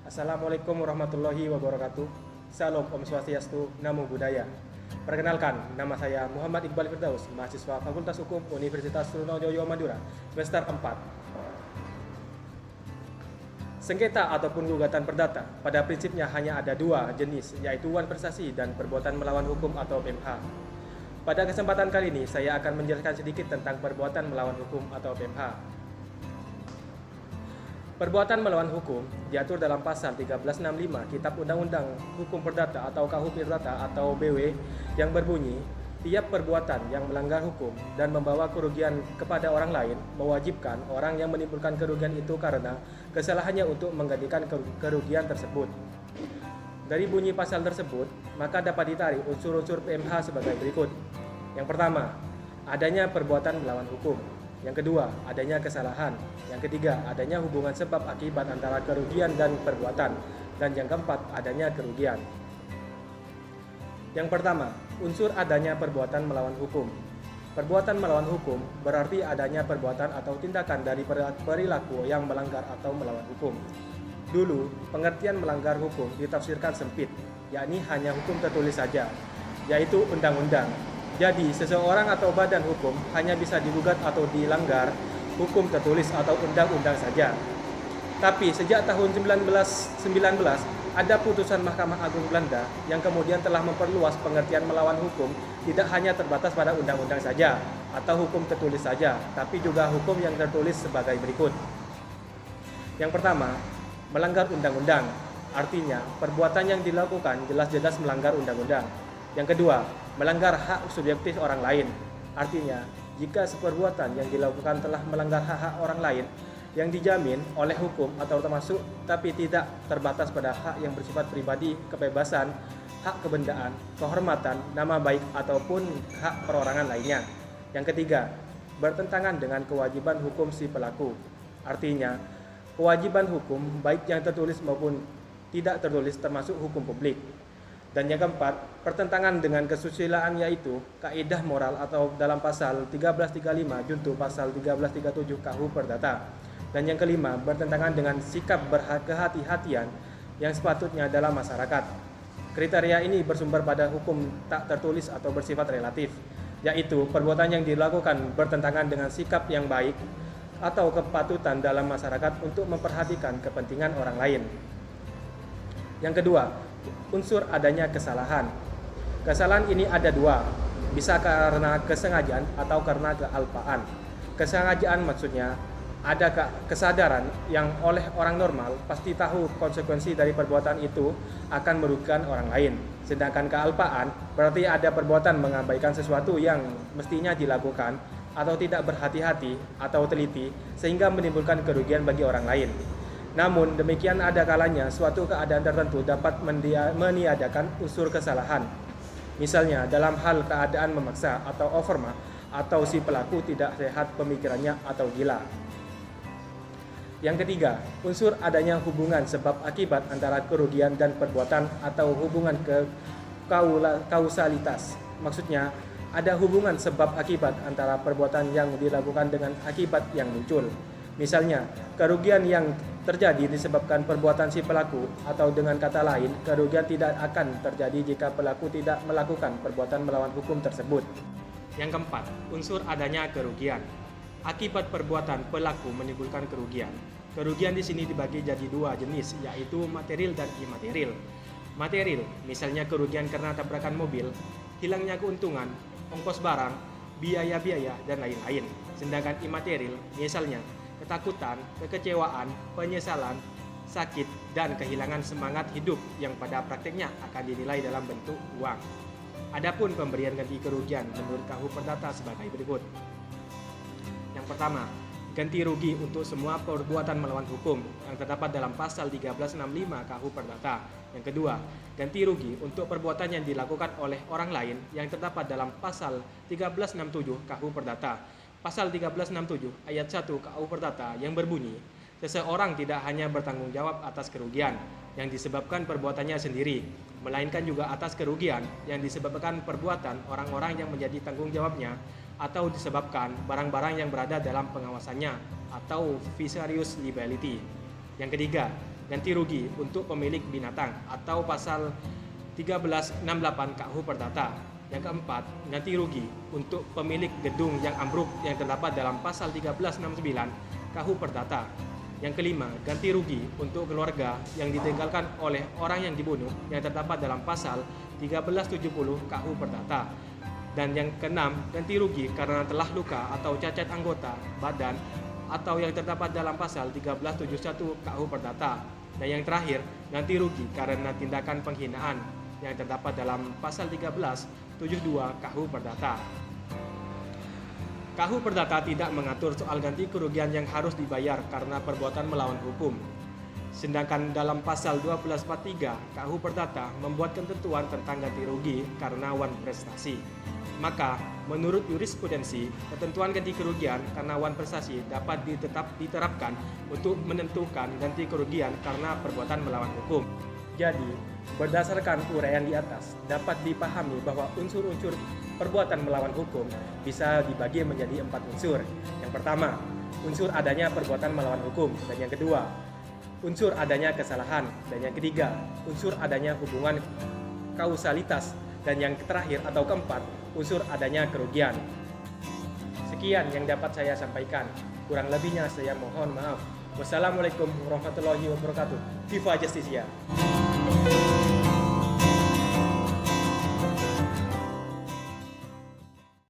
Assalamualaikum warahmatullahi wabarakatuh. Salam Om Swastiastu, Namo Buddhaya. Perkenalkan, nama saya Muhammad Iqbal Firdaus, mahasiswa Fakultas Hukum Universitas Trunojoyo Madura, semester 4. Sengketa ataupun gugatan perdata pada prinsipnya hanya ada dua jenis, yaitu wan prestasi dan perbuatan melawan hukum atau PMH. Pada kesempatan kali ini, saya akan menjelaskan sedikit tentang perbuatan melawan hukum atau PMH. Perbuatan melawan hukum diatur dalam pasal 1365 Kitab Undang-Undang Hukum Perdata atau KUH Perdata atau BW yang berbunyi, tiap perbuatan yang melanggar hukum dan membawa kerugian kepada orang lain mewajibkan orang yang menimbulkan kerugian itu karena kesalahannya untuk menggantikan kerugian tersebut. Dari bunyi pasal tersebut, maka dapat ditarik unsur-unsur PMH sebagai berikut. Yang pertama, adanya perbuatan melawan hukum. Yang kedua, adanya kesalahan. Yang ketiga, adanya hubungan sebab akibat antara kerugian dan perbuatan. Dan yang keempat, adanya kerugian. Yang pertama, unsur adanya perbuatan melawan hukum. Perbuatan melawan hukum berarti adanya perbuatan atau tindakan dari perilaku yang melanggar atau melawan hukum. Dulu, pengertian melanggar hukum ditafsirkan sempit, yakni hanya hukum tertulis saja, yaitu undang-undang. Jadi, seseorang atau badan hukum hanya bisa digugat atau dilanggar hukum tertulis atau undang-undang saja. Tapi sejak tahun 1919 ada putusan Mahkamah Agung Belanda yang kemudian telah memperluas pengertian melawan hukum tidak hanya terbatas pada undang-undang saja atau hukum tertulis saja, tapi juga hukum yang tertulis sebagai berikut. Yang pertama, melanggar undang-undang. Artinya, perbuatan yang dilakukan jelas-jelas melanggar undang-undang. Yang kedua, melanggar hak subjektif orang lain. Artinya, jika seperbuatan yang dilakukan telah melanggar hak-hak orang lain yang dijamin oleh hukum atau termasuk tapi tidak terbatas pada hak yang bersifat pribadi, kebebasan, hak kebendaan, kehormatan, nama baik ataupun hak perorangan lainnya. Yang ketiga, bertentangan dengan kewajiban hukum si pelaku. Artinya, kewajiban hukum baik yang tertulis maupun tidak tertulis termasuk hukum publik. Dan yang keempat, pertentangan dengan kesusilaan yaitu kaidah moral atau dalam pasal 1335 junto pasal 1337 KUH Perdata. Dan yang kelima, bertentangan dengan sikap kehati-hatian yang sepatutnya dalam masyarakat. Kriteria ini bersumber pada hukum tak tertulis atau bersifat relatif, yaitu perbuatan yang dilakukan bertentangan dengan sikap yang baik atau kepatutan dalam masyarakat untuk memperhatikan kepentingan orang lain. Yang kedua, unsur adanya kesalahan. Kesalahan ini ada dua, bisa karena kesengajaan atau karena kealpaan. Kesengajaan maksudnya ada kesadaran yang oleh orang normal pasti tahu konsekuensi dari perbuatan itu akan merugikan orang lain. Sedangkan kealpaan berarti ada perbuatan mengabaikan sesuatu yang mestinya dilakukan atau tidak berhati-hati atau teliti sehingga menimbulkan kerugian bagi orang lain. Namun demikian ada kalanya suatu keadaan tertentu dapat meniadakan unsur kesalahan. Misalnya dalam hal keadaan memaksa atau overma atau si pelaku tidak sehat pemikirannya atau gila. Yang ketiga, unsur adanya hubungan sebab akibat antara kerugian dan perbuatan atau hubungan kausalitas. Maksudnya ada hubungan sebab akibat antara perbuatan yang dilakukan dengan akibat yang muncul. Misalnya, kerugian yang terjadi disebabkan perbuatan si pelaku atau dengan kata lain, kerugian tidak akan terjadi jika pelaku tidak melakukan perbuatan melawan hukum tersebut. Yang keempat, unsur adanya kerugian. Akibat perbuatan pelaku menimbulkan kerugian. Kerugian di sini dibagi jadi dua jenis, yaitu material dan imaterial. Material, misalnya kerugian karena tabrakan mobil, hilangnya keuntungan, ongkos barang, biaya-biaya, dan lain-lain. Sedangkan imaterial, misalnya ketakutan, kekecewaan, penyesalan, sakit, dan kehilangan semangat hidup yang pada prakteknya akan dinilai dalam bentuk uang. Adapun pemberian ganti kerugian menurut KUH Perdata sebagai berikut. Yang pertama, ganti rugi untuk semua perbuatan melawan hukum yang terdapat dalam pasal 1365 KUH Perdata. Yang kedua, ganti rugi untuk perbuatan yang dilakukan oleh orang lain yang terdapat dalam pasal 1367 KUH Perdata. Pasal 1367 ayat 1 KUH Perdata yang berbunyi, seseorang tidak hanya bertanggung jawab atas kerugian yang disebabkan perbuatannya sendiri, melainkan juga atas kerugian yang disebabkan perbuatan orang-orang yang menjadi tanggung jawabnya atau disebabkan barang-barang yang berada dalam pengawasannya atau vicarious liability. Yang ketiga, ganti rugi untuk pemilik binatang atau pasal 1368 KUH Perdata. Yang keempat, ganti rugi untuk pemilik gedung yang ambruk yang terdapat dalam pasal 1369 KUH Perdata. Yang kelima, ganti rugi untuk keluarga yang ditinggalkan oleh orang yang dibunuh yang terdapat dalam pasal 1370 KUH Perdata. Dan yang keenam, ganti rugi karena telah luka atau cacat anggota badan atau yang terdapat dalam pasal 1371 KUH Perdata. Dan yang terakhir, ganti rugi karena tindakan penghinaan yang terdapat dalam pasal 1372 KUH Perdata. KUH Perdata tidak mengatur soal ganti kerugian yang harus dibayar karena perbuatan melawan hukum. Sedangkan dalam pasal 1243 KUH Perdata membuat ketentuan tentang ganti rugi karena wan prestasi. Maka, menurut jurisprudensi, ketentuan ganti kerugian karena wan prestasi dapat diterapkan untuk menentukan ganti kerugian karena perbuatan melawan hukum. Jadi, berdasarkan uraian di atas, dapat dipahami bahwa unsur-unsur perbuatan melawan hukum bisa dibagi menjadi 4 unsur. Yang pertama, unsur adanya perbuatan melawan hukum. Dan yang kedua, unsur adanya kesalahan. Dan yang ketiga, unsur adanya hubungan kausalitas. Dan yang terakhir atau keempat, unsur adanya kerugian. Sekian yang dapat saya sampaikan. Kurang lebihnya saya mohon maaf. Wassalamualaikum warahmatullahi wabarakatuh. Viva Justicia.